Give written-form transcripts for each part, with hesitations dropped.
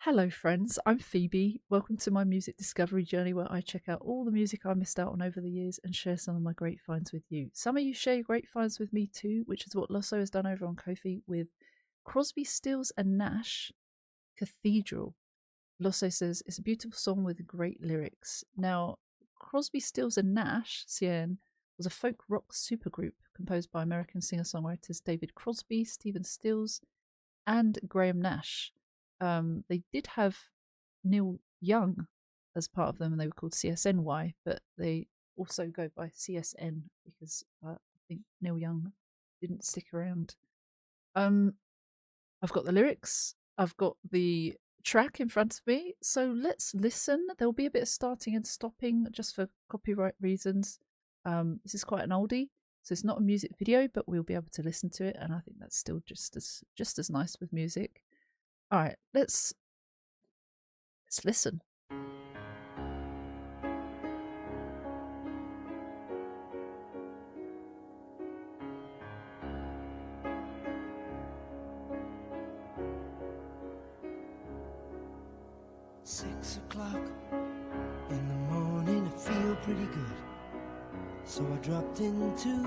Hello, friends. I'm Phoebe. Welcome to my music discovery journey where I check out all the music I missed out on over the years and share some of my great finds with you. Some of you share your great finds with me too, which is what Losso has done over on Ko-fi with Crosby, Stills, and Nash, Cathedral. Losso says it's a beautiful song with great lyrics. Now, Crosby, Stills, and Nash, CSN, was a folk rock supergroup composed by American singer-songwriters David Crosby, Stephen Stills, and Graham Nash. They did have Neil Young as part of them, and they were called CSNY, but they also go by CSN because I think Neil Young didn't stick around. I've got the lyrics, I've got the track in front of me, so let's listen. There'll be a bit of starting and stopping just for copyright reasons. This is quite an oldie, so it's not a music video, but we'll be able to listen to it, and I think that's still just as nice with music. All right, let's listen. Six o'clock in the morning, I feel pretty good. So I dropped into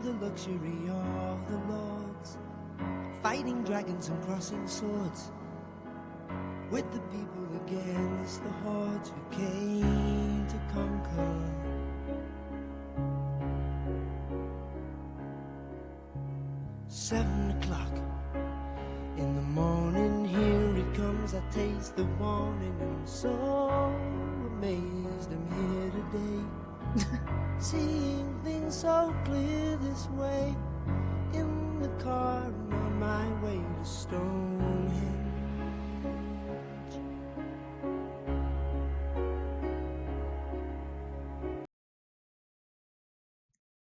the luxury of the lords, fighting dragons and crossing swords with the people against the hordes who came to conquer. Seven o'clock in the morning, here it comes, I taste the warning, and I'm so amazed I'm here today. Seeing things so clear this way, in the car and on my way to Stonehenge.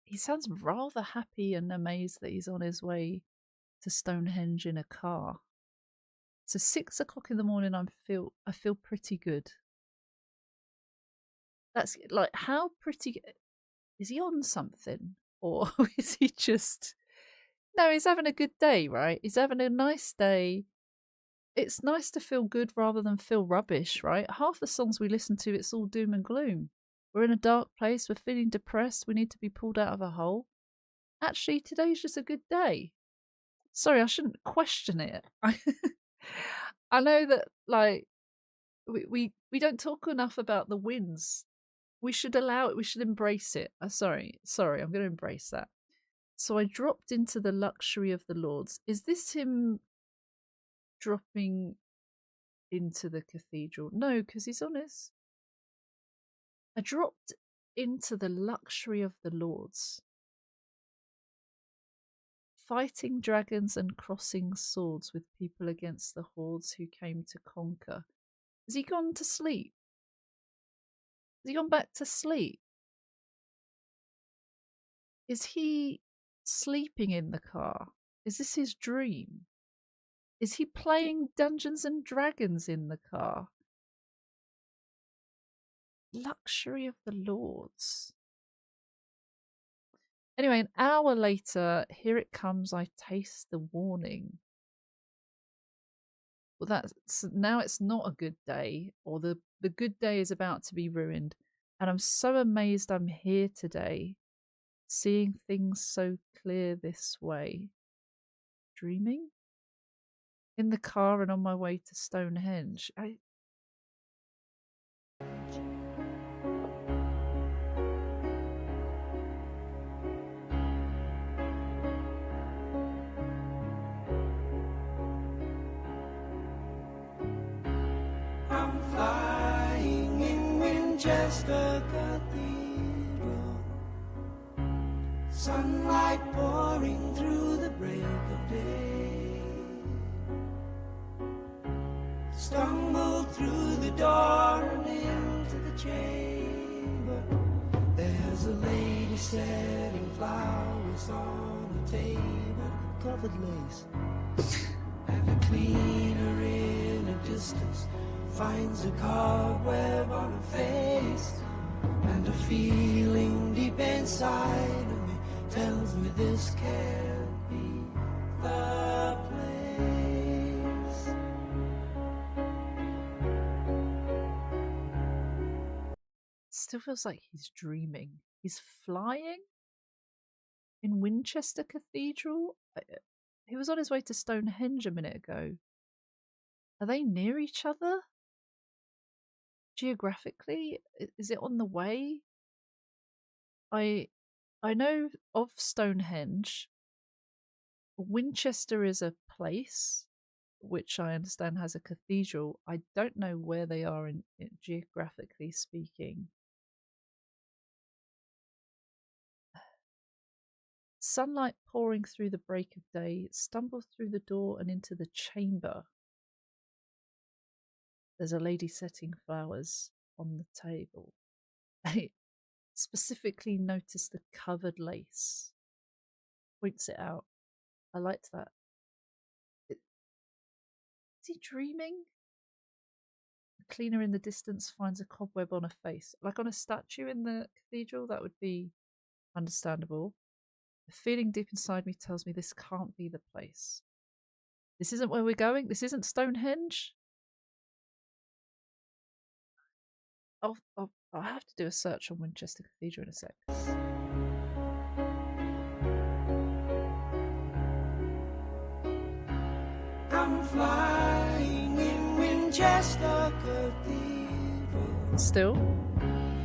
He sounds rather happy and amazed that he's on his way to Stonehenge in a car. So 6 o'clock in the morning, I feel pretty good. That's like, how pretty is he on something, or is he just? No, he's having a good day, right? He's having a nice day. It's nice to feel good rather than feel rubbish, right? Half the songs we listen to, it's all doom and gloom. We're in a dark place, we're feeling depressed, we need to be pulled out of a hole. Actually, today's just a good day. Sorry, I shouldn't question it. I know that, like, we don't talk enough about the wins. We should allow it, we should embrace it. Sorry, I'm going to embrace that. So I dropped into the luxury of the lords. Is this him dropping into the cathedral? No, because he's honest. I dropped into the luxury of the lords, fighting dragons and crossing swords with people against the hordes who came to conquer. Has he gone to sleep? Has he gone back to sleep? Is he sleeping in the car? Is this his dream? Is he playing Dungeons and Dragons in the car? Luxury of the Lords. Anyway, an hour later, here it comes, I taste the warning. Well, now it's not a good day, or the good day is about to be ruined. And I'm so amazed I'm here today, seeing things so clear this way. Dreaming? In the car and on my way to Stonehenge. I'm flying in Winchester Cathedral, sunlight pouring through the break of day. Stumbled through the door and into the chamber. There's a lady setting flowers on the table, covered lace, and a cleaner in a distance finds a cobweb on her face, and a feeling deep inside of me tells me this can't be the place. still feels like he's dreaming. He's flying in Winchester Cathedral. He was on his way to Stonehenge a minute ago. Are they near each other? Geographically? Is it on the way? I know of Stonehenge. Winchester is a place which I understand has a cathedral. I don't know where they are in geographically speaking. Sunlight pouring through the break of day, stumble through the door and into the chamber. There's a lady setting flowers on the table. I specifically noticed the covered lace. Points it out. I liked that. Is he dreaming? A cleaner in the distance finds a cobweb on a face. Like on a statue in the cathedral, that would be understandable. The feeling deep inside me tells me this can't be the place. This isn't where we're going. This isn't Stonehenge. I'll have to do a search on Winchester Cathedral in a sec. I'm flying in Winchester Cathedral. Still?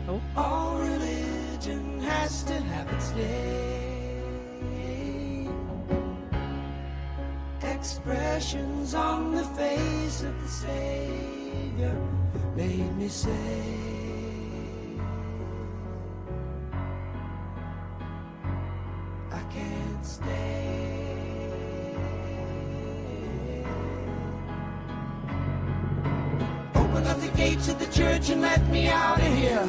Oh. All religion has to have its day. Expressions on the face of the Savior made me say, I can't stay. Open up the gates of the church and let me out of here.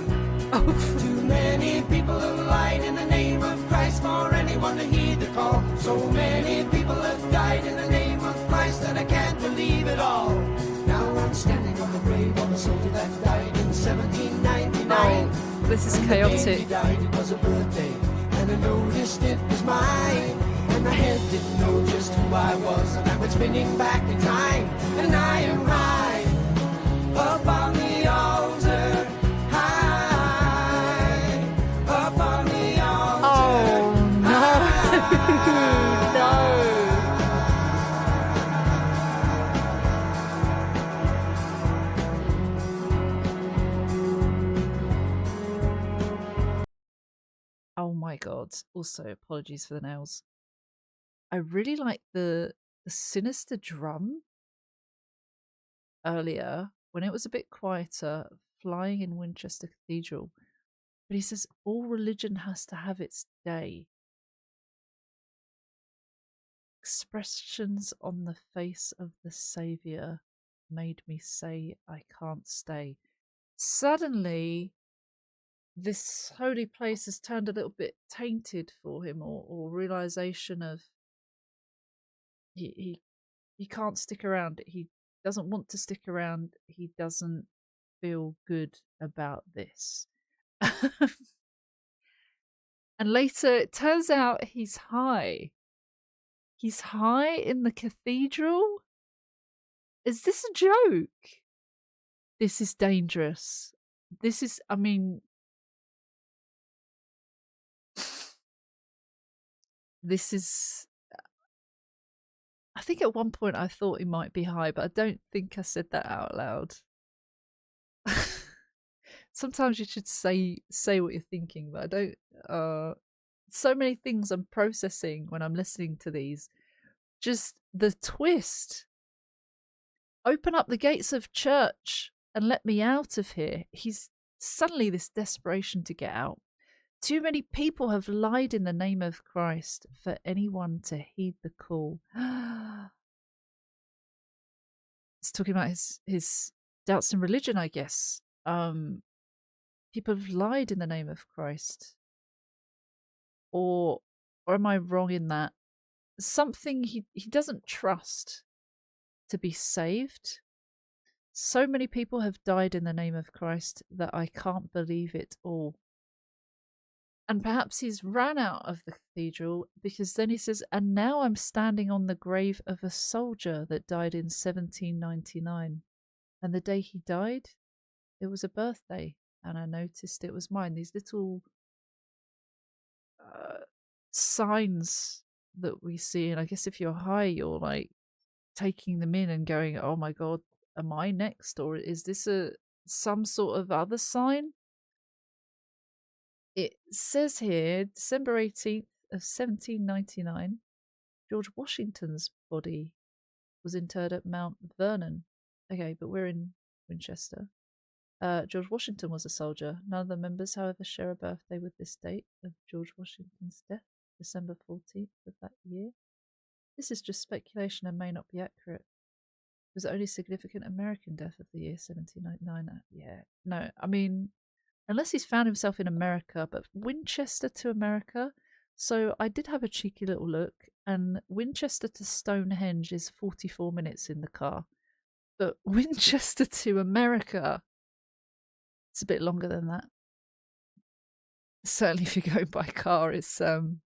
Too many people have lied in the name of Christ for anyone to heed the call. So many people have died in the name of Christ that I can't believe it all. Now I'm standing on the grave of a soldier that died in 1799. Oh, this is chaotic. The day he died, it was a birthday, and I noticed it was mine. And my head didn't know just who I was, and I went spinning back in time. And I am high up on the altar. Oh my god. Also, apologies for the nails. I really like the sinister drum earlier when it was a bit quieter, flying in Winchester Cathedral. But he says all religion has to have its day. Expressions on the face of the Saviour made me say I can't stay. Suddenly, this holy place has turned a little bit tainted for him, or realization of he can't stick around. He doesn't want to stick around. He doesn't feel good about this. And later it turns out he's high. He's high in the cathedral? Is this a joke? This is dangerous. This is, I mean, this is, I think at one point I thought he might be high, but I don't think I said that out loud. Sometimes you should say what you're thinking, but I don't. So many things I'm processing when I'm listening to these. Just the twist. Open up the gates of church and let me out of here. He's suddenly this desperation to get out. Too many people have lied in the name of Christ for anyone to heed the call. It's talking about his doubts in religion, I guess. People have lied in the name of Christ. Or am I wrong in that? Something he doesn't trust to be saved. So many people have died in the name of Christ that I can't believe it all. And perhaps he's ran out of the cathedral because then he says, and now I'm standing on the grave of a soldier that died in 1799. And the day he died, it was a birthday. and I noticed it was mine. These little signs that we see, and I guess if you're high, you're like taking them in and going, "Oh my god, am I next, or is this some sort of other sign?" It says here, December 18th of 1799, George Washington's body was interred at Mount Vernon. Okay, but we're in Winchester. George Washington was a soldier. None of the members, however, share a birthday with this date of George Washington's death, December 14th of that year. This is just speculation and may not be accurate. It was the only significant American death of the year 1799. Yeah, no, I mean, unless he's found himself in America, but Winchester to America. So I did have a cheeky little look, and Winchester to Stonehenge is 44 minutes in the car. But Winchester to America, it's a bit longer than that. Certainly if you're going by car, it's don't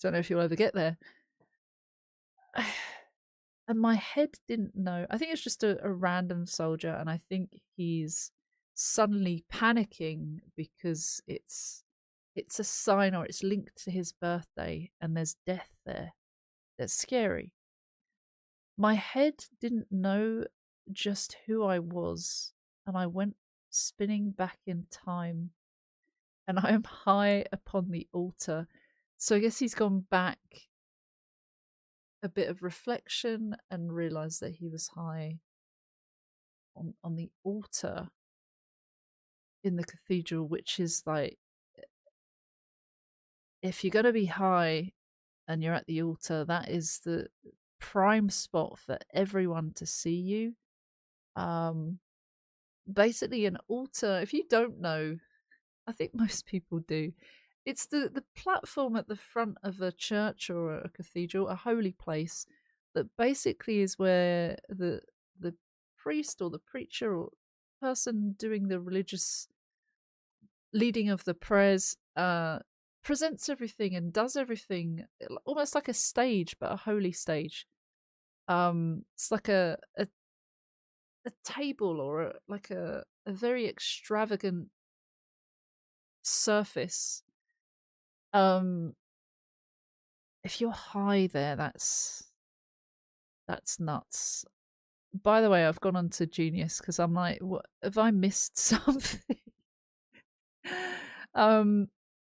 know if you'll ever get there. And my head didn't know. I think it's just a random soldier, and I think he's suddenly panicking because it's a sign, or it's linked to his birthday, and there's death there. That's scary. My head didn't know just who I was, and I went spinning back in time, and I am high upon the altar. So I guess he's gone back a bit of reflection and realized that he was high on the altar in the cathedral, which is like, if you're going to be high and you're at the altar, that is the prime spot for everyone to see you. Basically an altar, if you don't know, I think most people do, it's the platform at the front of a church or a cathedral, a holy place, that basically is where the priest or the preacher or person doing the religious leading of the prayers presents everything and does everything, almost like a stage, but a holy stage. It's like a table, or like a very extravagant surface. If you're high there, that's nuts. By the way, I've gone on to Genius because I'm like, what have I missed something?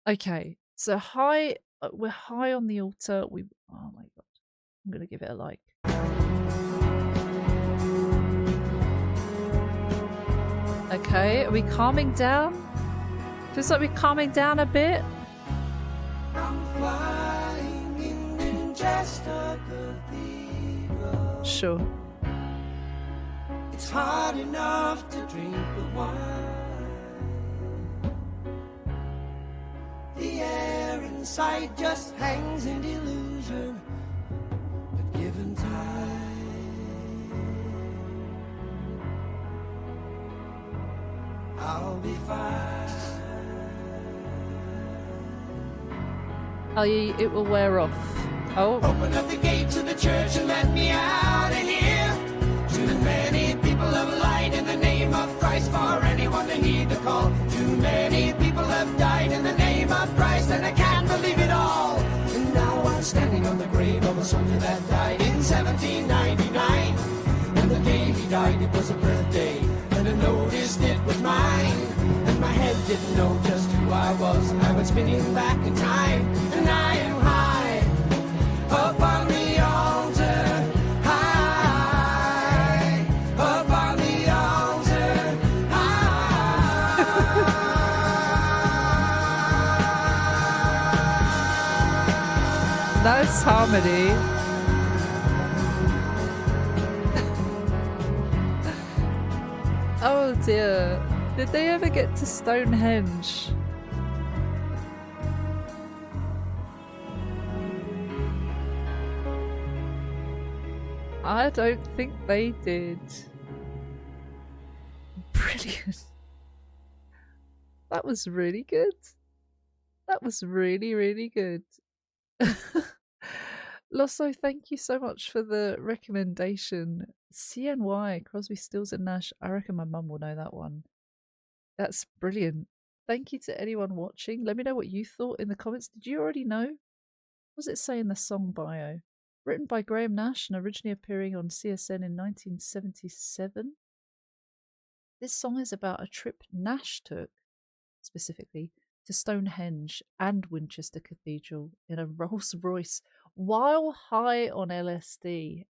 Okay, so high, we're high on the altar. Oh my god, I'm gonna give it a like. Okay, are we calming down? Feels like we're calming down a bit. I'm flying in Winchester Cathedral. Sure. It's hard enough to drink the wine. The air inside just hangs in delusion, but given time, I'll be fine. It will wear off. Oh. Open up the gates of the church and let me out of here. Too many people have lied in the name of Christ for anyone to heed the call. Too many people have died in the name of Christ, and I can't believe it all. And now I'm standing on the grave of a soldier that died in 1799. And the day he died, it was a birthday, and I noticed it was mine. And my head didn't know just who I was. I went spinning back in time, and I am high up on the altar. High up on the altar. High. Nice harmony. Oh dear. Did they ever get to Stonehenge? I don't think they did. Brilliant. That was really good. That was really, really good. Losso, thank you so much for the recommendation. CNY, Crosby, Stills and Nash. I reckon my mum will know that one. That's brilliant. Thank you to anyone watching. Let me know what you thought in the comments. Did you already know? What does it say in the song bio? Written by Graham Nash and originally appearing on CSN in 1977. This song is about a trip Nash took, specifically, to Stonehenge and Winchester Cathedral in a Rolls Royce while high on LSD.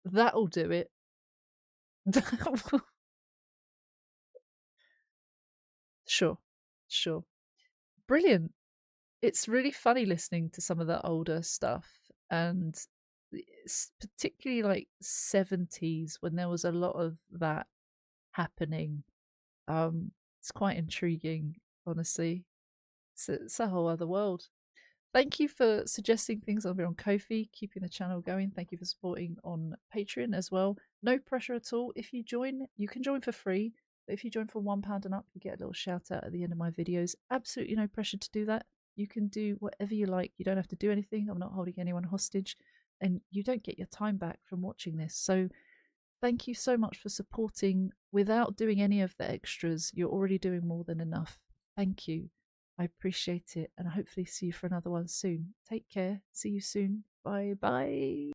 That'll do it. Sure, sure. Brilliant. It's really funny listening to some of the older stuff, and it's particularly like 70s when there was a lot of that happening. It's quite intriguing, honestly. It's a whole other world. Thank you for suggesting things over on Ko-fi, keeping the channel going. Thank you for supporting on Patreon as well. No pressure at all. If you join, you can join for free. But if you join for £1 and up, you get a little shout out at the end of my videos. Absolutely no pressure to do that. You can do whatever you like. You don't have to do anything. I'm not holding anyone hostage. And you don't get your time back from watching this. So thank you so much for supporting without doing any of the extras. You're already doing more than enough. Thank you. I appreciate it, and I hopefully see you for another one soon. Take care. See you soon. Bye bye.